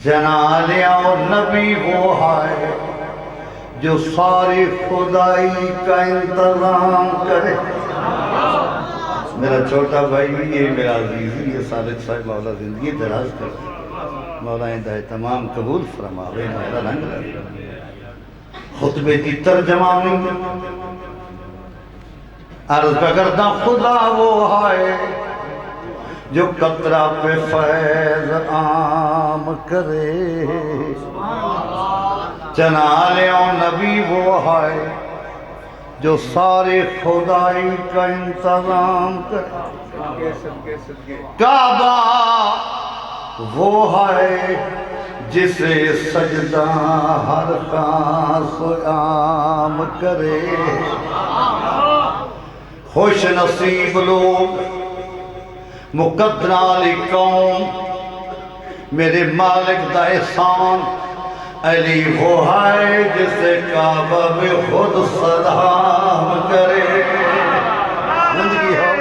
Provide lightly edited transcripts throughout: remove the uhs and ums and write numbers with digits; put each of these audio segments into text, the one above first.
جنال اور نبی وہ ہے جو ساری خدائی کا انتظام کرے. میرا چھوٹا بھائی یہ میرا عزیز یہ صادق صاحب مولا زندگی دراز کرے. مولا اندہ تمام قبول فرماوے. مولا رنگ لگے خطبے کی ترجمانی عرض کرتا خدا وہ ہے جو قطرہ پہ فیض عام کرے. جنالے اور نبی وہ ہے جو سارے خدائی کا انتظام کرے. کعبہ وہ ہے جسے سجدہ ہر خاص عام کرے. خوش نصیب لوگ مقدر علی قوم میرے مالک دا احسان علی وہ ہے جسے کعبہ میں خود سلام کرے. زندگی ہو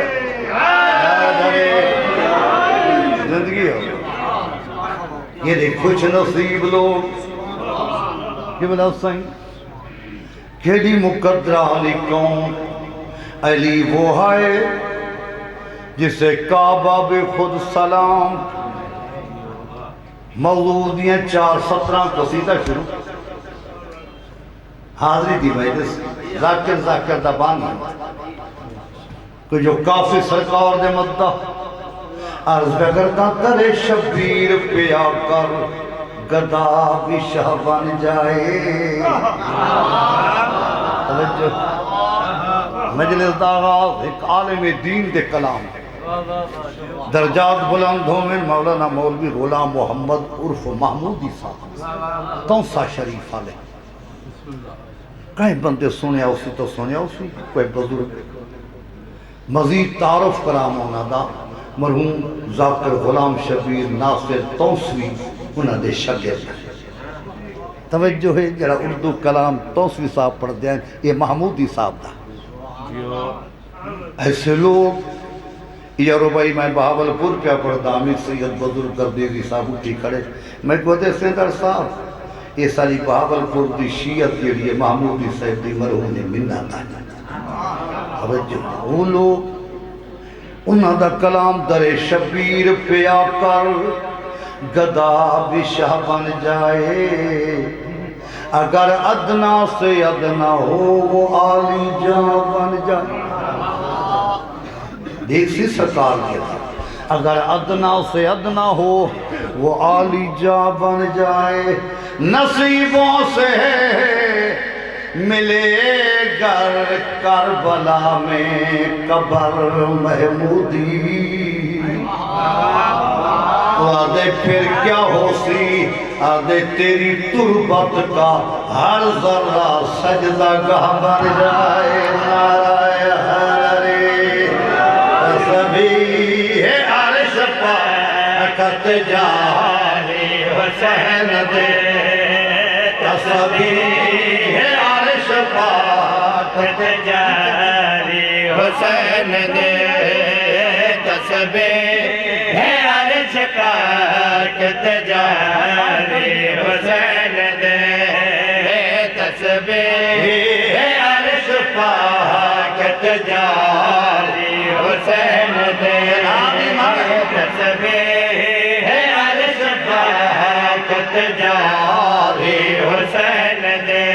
زندگی ہو یہ دیکھ خوش نصیب لوگ یہ بلا سائیں کھیلی مقدر علی قوم علی وہ ہے جسے کعبہ بھی خود سلام. موضوعیاں 4:17 قصیدہ شروع حاضری دی مجلس ذاکر دا بانی کہ جو کافی سرکار دے مدہ عرض کرتا ترے شبیر پہ آ کر گدا بھی شاہ بن جائے. توجہ مجلس دا آغاز ایک عالم دین دے کلام درجات بلند ہوں میں مولانا مولوی غلام محمد عرف محمودی صاحب تونسا شریف آلے. کہیں بندے سنیا اسی تو سنیا اسی کوئی بزرگ مزید تعارف کرام ہونا دا مرحوم ذاکر غلام شبیر ناصر تونسوی انہاں دے شاگرد. توجہ ہے جڑا اردو کلام تونسوی صاحب پڑھ دیں یہ محمودی صاحب دا. ایسے لوگ یہ ربائی میں بہاولپور پہ پڑھتا امیر سید بزرگ گردیزی صاحب اٹھی کھڑے میں کہتے سیندر صاحب یہ ساری بہاولپور دی شیعت کے لیے محمودی صاحب دی مرحوم نے منت ہے. وہ لوگ انہاں دا کلام در شبیر پہ آ کر گدا بھی شاہ بن جائے. اگر ادنا سے ادنا ہو وہ عالی جاں بن جائے. دیکھ سی سرکار کیا اگر ادنا سے ادنا ہو وہ عالی جاں بن جائے. نصیبوں سے ملے گر کربلا میں قبر محمودی. آدھے پھر کیا ہو سی آدھے تیری تربت کا ہر ذرہ سجدہ گاہ بن جائے. نعرہ حیدری تسبیح عرش پاکت جاری حسین دے. تسبیح عرش پاکت جاری حسین دے. تسبیح عرش پاکت جاری حسین دے. تسبیح عرش پاکت جاری حسین دے. تسبیح عرش پاکت جاری حسین دے.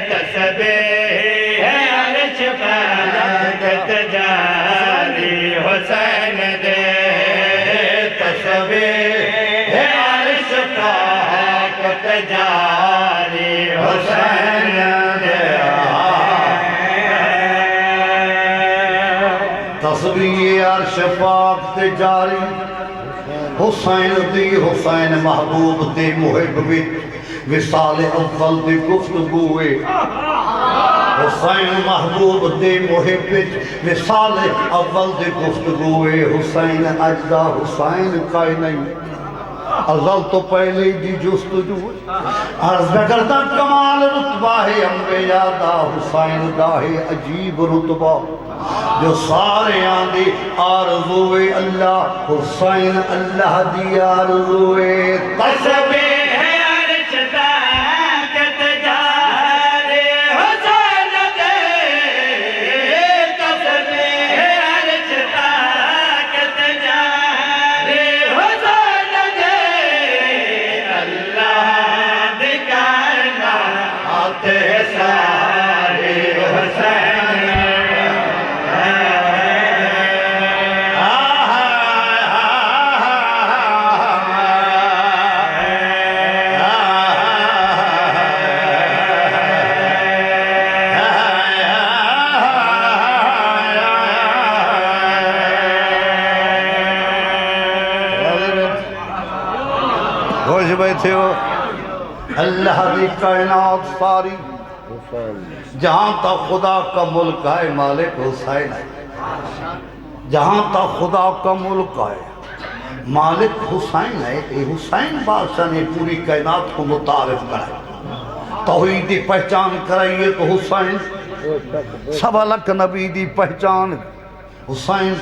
تسبیح عرش پاکت جاری حسین دے. تسبیح عرش پاکت جاری حسین دے. تسبیح عرش پاک تے جاری حسین دی. حسین محبوب تے محب وچ وصال اول دی گفتگوئے. حسین محبوب دے محب وچ وصال اول دی گفتگوئے. حسین اجدا حسین کائیں نہیں ازل تو پہلے دی جستجو عرض کرتا کمال رتبہ ہے انبیاء دا حسین دا ہے عجیب رتبہ جو سارے آندے آرزوے اللہ حسین اللہ دی آرزوے قصبے بیٹھے ہو اللہ دی کائنات ساری جہاں تک خدا کا ملک ہے مالک حسین ہے جہاں تک خدا کا ملک ہے مالک حسین ہے کہ حسین بادشاہ نے پوری کائنات کو متعارف کرائی توحید دی پہچان کرائیے تو حسین سوا لکھ نبی دی پہچان حسین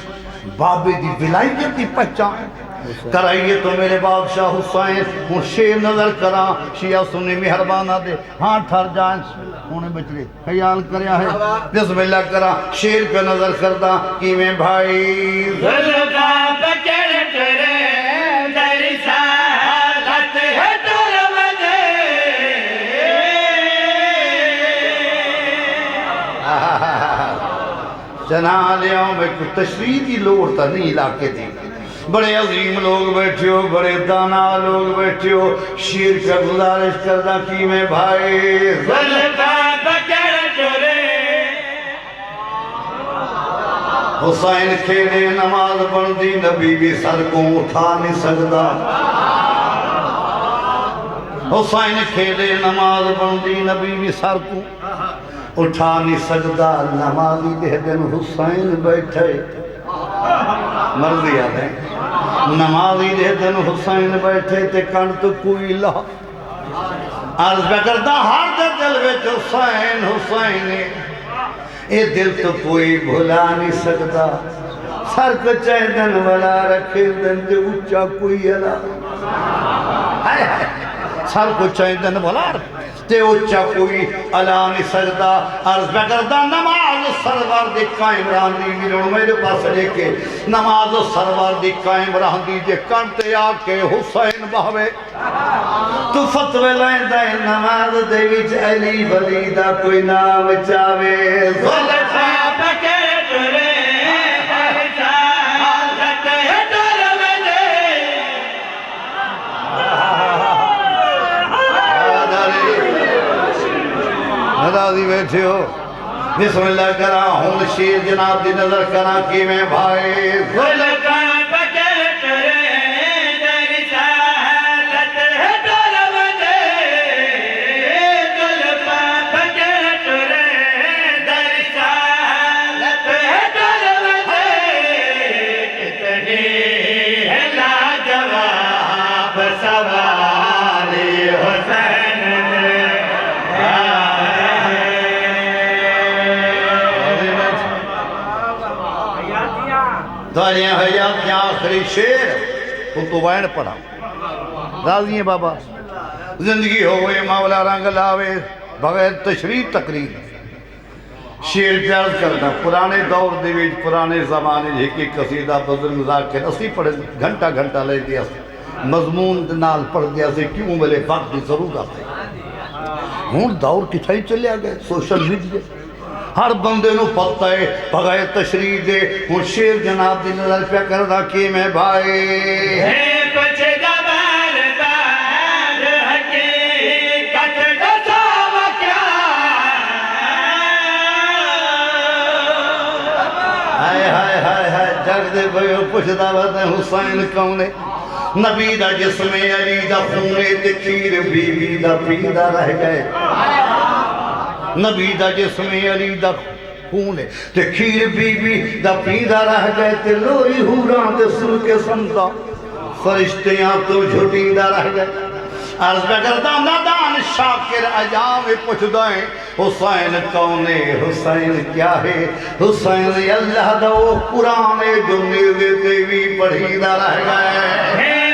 بابے دی ولایت دی پہچان کرائیے تو میرے بادشاہ حسین ہوں شیر نظر کرا شیعہ سنی مہربانہ دے ہاں ٹھر جائیں انہیں بچے خیال کریا ہے بسم اللہ کرا شیر پہ نظر کردہ کی میں بھائی ظلمہ پکڑ کرے تیری سالت ہے تر مجھے جنالیوں میں کچھ تشریح کی لوڑ تا نہیں علاقے دی بڑے عظیم لوگ بیٹھے ہو بڑے دانا لوگ بیٹھے ہو شیر کا گزارش کردہ کی میں بھائی ظلمہ پکڑ کرے حسین کھیلے نماز پڑھ دی نبی بھی سر کو اٹھا نہیں سکتا حسین کھیلے نماز پڑھ دی نبی بھی سر کو اٹھا نہیں سکتا نمازی دے دن حسین بیٹھے مرضی آتے ہیں نمازی دے دن حسین بیٹھے تے کن تو کوئی لہ عرض پہ کرتا ہر دل وچ حسین حسین اے دل تو کوئی بھلا نہیں سکتا سر کو چاہے دن والا رکھے دن تے اچھا کوئی علا سر کو چاہے دن والا رکھے تے اچھا کوئی علا نہیں سکتا عرض پہ کرتا نماز سرور دی قائم رہن دی میرے میرے پاس لے کے نماز سرور دی قائم رہن دی جے کرتے آکے حسین بہوے تو فتوے لائن دے نماز دے وچ علی ولی دا کوئی نام چاہوے ظلمہ پکڑ کرے راضی بیٹھے ہو بسم اللہ کرا ہوں شیر جناب دی نظر کرا کی میں بھائی ظلمہ پکڑ کرے تیری سالت ہے تر مجھے ظلمہ پکڑ کرے تیری سالت ہے تر مجھے کتنی ہے لاجواب سوالی حسین داریاں حیات کی آخری شیر تو وائن پڑھا راضی ہیں بابا زندگی ہوئے مولا رنگ لاوے بغیر تشریح تقریر شیر پیارز کرنا پرانے دور دیویج پرانے زمانے جھیکی قصیدہ بزرگ ذاکر اسی پڑھے گھنٹہ گھنٹہ لے دیا مضمون نال پڑھ دیا سے کیوں ملے وقت بھی ضرور آتے ہوں دور کتھائی چلے آگئے سوشل میڈیا ہر بندے نو پتہ ہے بغیر تشریح دے ہوں شیر جناب دی نظر پہ کردہ کی میں بھائی ہے کچھ جبار بار حقیقت دساو کیا ہائے ہائے ہائے ہائے جگ دے بھئیو پوچھ دعوت حسین کونے نبی دا جسم علی دا خونے تے کھیر بی بی دا پیدا رہ گئے نبی دا جسم علی دا خونے تے کھیر بی بی دا پیدا رہ گئے تے لوئی ہوران دے سر کے سمتا فرشتیاں تو جھٹیندہ رہ گئے عرض پہ کرتا نادان شاکر عجام پوچھ دائیں حسین کونے حسین کیا ہے حسین اللہ دو قرآن جو نیوے تیوی پڑھیدہ رہ گئے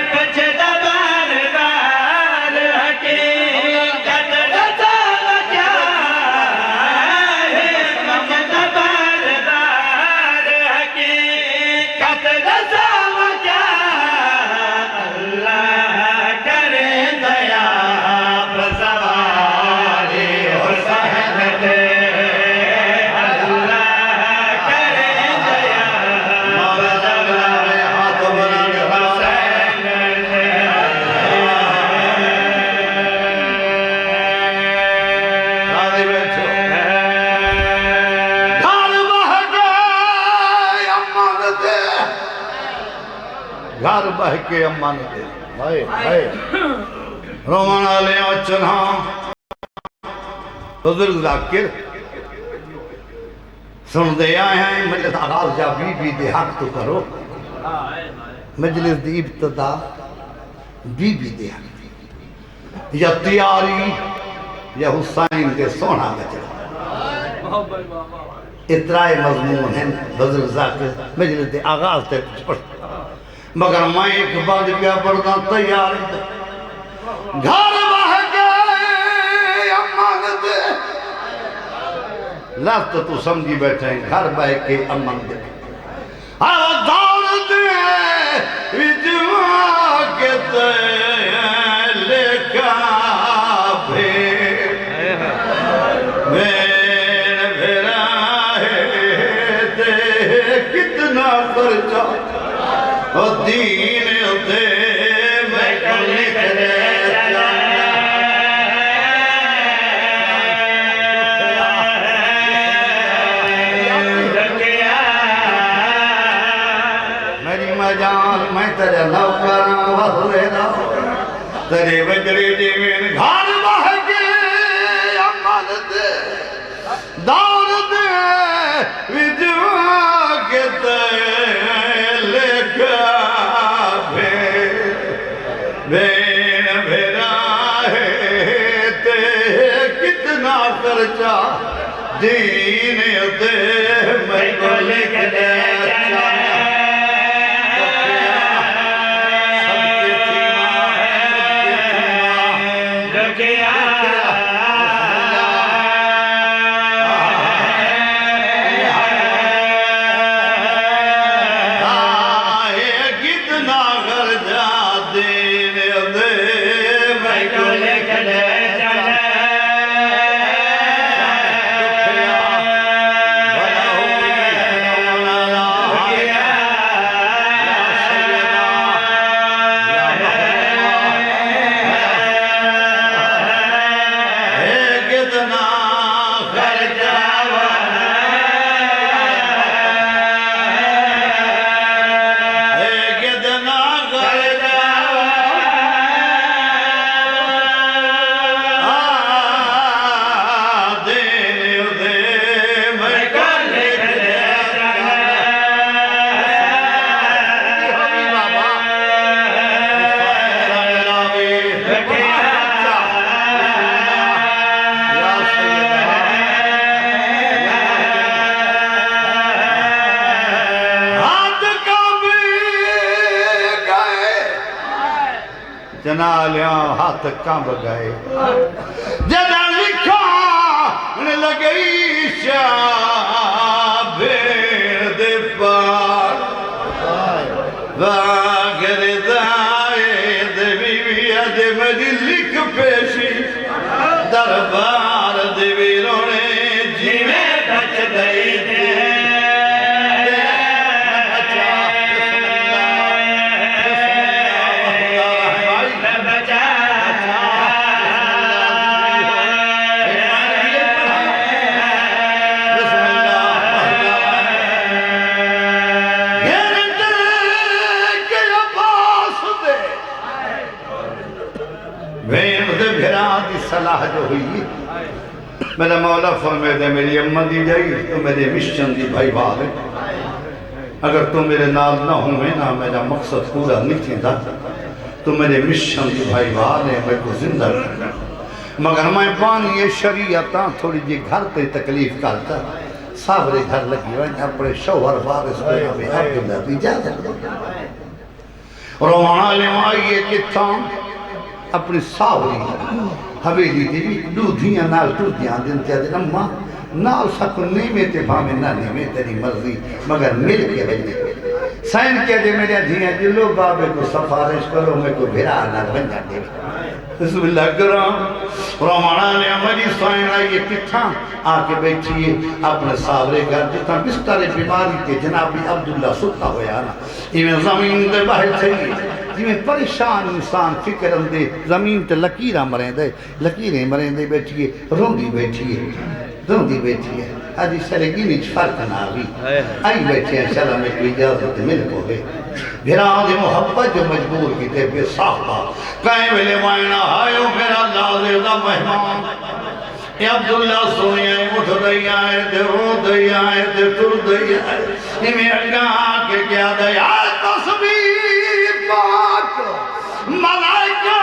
گھر بہ کے اماں نے دے رومانہ لے چنہا بزرگ ذاکر سن دے آئے ہیں مجلس آغاز جا بی دے حق تو کرو مجلس دی ابتدا بی دے حق یا تیاری یا حسین دے سونا بچڑا اترائے مضمون ہیں بزرگ ذاکر مجلس دے آغاز تے پڑھتا مگر میں ایک بات کیا پڑھنا تیار گھر بہ گئے امن دے لفظ تو سمجھی بیٹھے ہیں گھر بہ کے امن دے دور دے وجوا کے تے لکھا بھیر میرے بھیرا ہے دے کتنا خرچہ دین دے میں کو لکھ دے میری مجال میں تیرے نوکر وحلیدہ تیرے وجری دیوین گھر بہ کے امن دے دور دے وجوا کے تے بین بھیرا ہے تے کتنا خرچہ دین دے میں کو لکھ دے جنالیاں ہاتھ کامب گئے جدہ لکھا لگئی شاہ بھیڑ دے پار واگر دائے دے بیویا دے مجھے لکھ پیشی دربار دے بیرونے جیوے بچ گئی دے صلاح جو ہوئی میرا مولا فرمائے دے میری اماں دی جائی تو میرے مشن دی بھائی بھاگ اگر تو میرے نال نہ ہوئے نا میرا مقصد پورا نہیں تھیندا تو میرے مشن دی بھائی والے میں کو زندہ رکھنا مگر میں بانی یہ شریعتاں تھوڑی جی گھر تے تکلیف کرتا سابرے گھر لگی وائن اپنے شوہر وارث کو ہمیں عبداللہ بھی اجازت روان عالم آئیے کتاں اپنی سابری حویلی دی دودھیاں نال ٹوٹیاں دن تیا دن اممہ نال سکو نیمے تے بھامے نہ نیمے تیری مرضی مگر مل کے بجنے سائن کیا دے میرے دھیاں جلو بابے کو سفارش کرو میں کو بھیرا نہ بن جاتے بسم اللہ کرام رومانہ نے مجی سائن آئیے کتھاں آکے بیٹھئے اپنے ساورے گھر جتنا بستر بیماری کے جنابی عبداللہ ستا ہویا نا ایمیں زمین دے باہر تھئی ایمیں پریشان انسان فکر اندے زمین تے لکیرہ مریں دے لکیریں مریں دے بیٹھئے روندی بیٹھئے آجی سرگی نیچ فرق نہ آگی آئی بیٹھے ہیں شرح میں کوئی اجازت مل کو گئے گھران دی محبت جو مجبور کی تے بے صاحبہ کہیں ویلے وائنہ آئیو میرا لازدہ مہمان اے عبداللہ سنی آئے اٹھ دئی آئے دے رو دئی آئے دے ٹر دئی آئے ہمیں اگاں آکے کیا دئی آئے تصویر پاک ملائکہ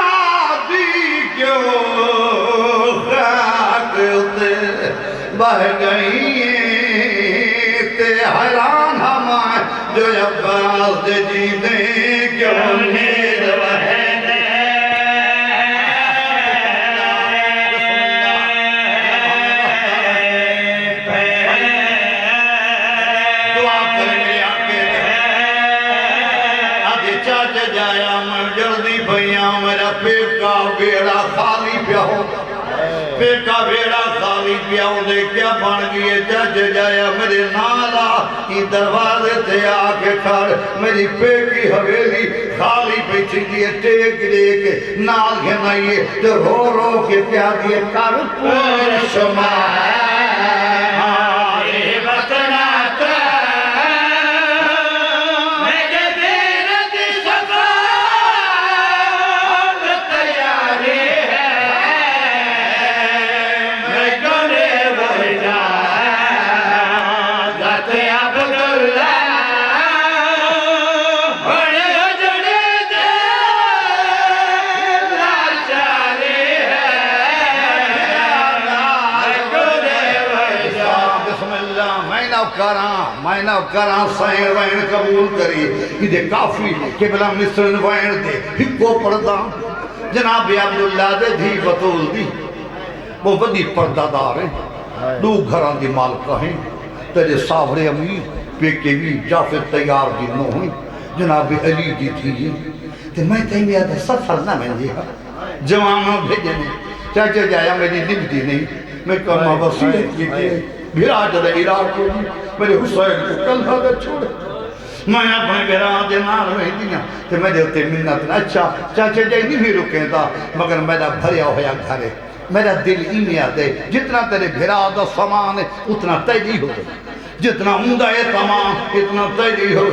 دی کیوں خاک تے بہ گئی تے حیران ہمائے جو عباس دے جی دیں کیوں نیر وحیدے دعا کریں میرے آنکے آدھے چاچے جایا میں جلدی بھئیاں میرا پیٹ کا بیڑا خالی پہ ہو پیٹ کا بیڑا خالی پیا دے کیا بن گئے جج جایا میرے نالا کی دروازے تے آکے کھڑ میری پیٹ کی حویلی خالی پیچھی دیئے ٹیک دے کے نال گھنائیے تو رو رو کے پیا دیئے کر پور شمائے میں نہ کراں سائن وائن قبول کری یہ کافی کہ بلا مصرن وائن دے ہکو پردہ جناب عبداللہ دے دھی بطول دی وہ بدی پردہ دار ہیں دو گھران دی مالکہ ہیں تیرے ساورے امیر پیکے بھی جافر تیار دی نو ہیں جناب علی دی تھی تے میں تیمی آدھا سفر نہ میں دیا جوانوں بھیجنے چاچے جایا میری نبتی نہیں میں کہاں وسیعت کی تھی بھیراج دے عراق کو میرے حسین کو کل بھاگا چھوڑے میں اپنے بھیراج نال رہی دیا کہ میں دیتے منت اچھا چاچے جائی نہیں بھی رکیں دا مگر میرا بھریا ہویا گھر ہے میرا دل ایمیا دے جتنا تیرے بھیراج سامان ہے اتنا تیجی ہو جتنا عمدہ ہے تمام اتنا تیجی ہو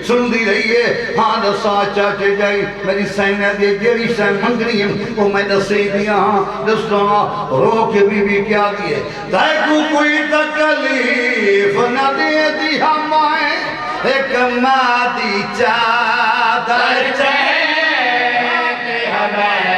سنتی رہیے ہاں دسا چاچے جائی میری سینہ دے جیری سین منگنی ہے وہ میں دسے دیا ہاں دستا رو کے بھی کیا دیئے دائے کو کوئی تکلیف نہ دے دی ہمائیں ایک مادی چادر چاہتے ہمیں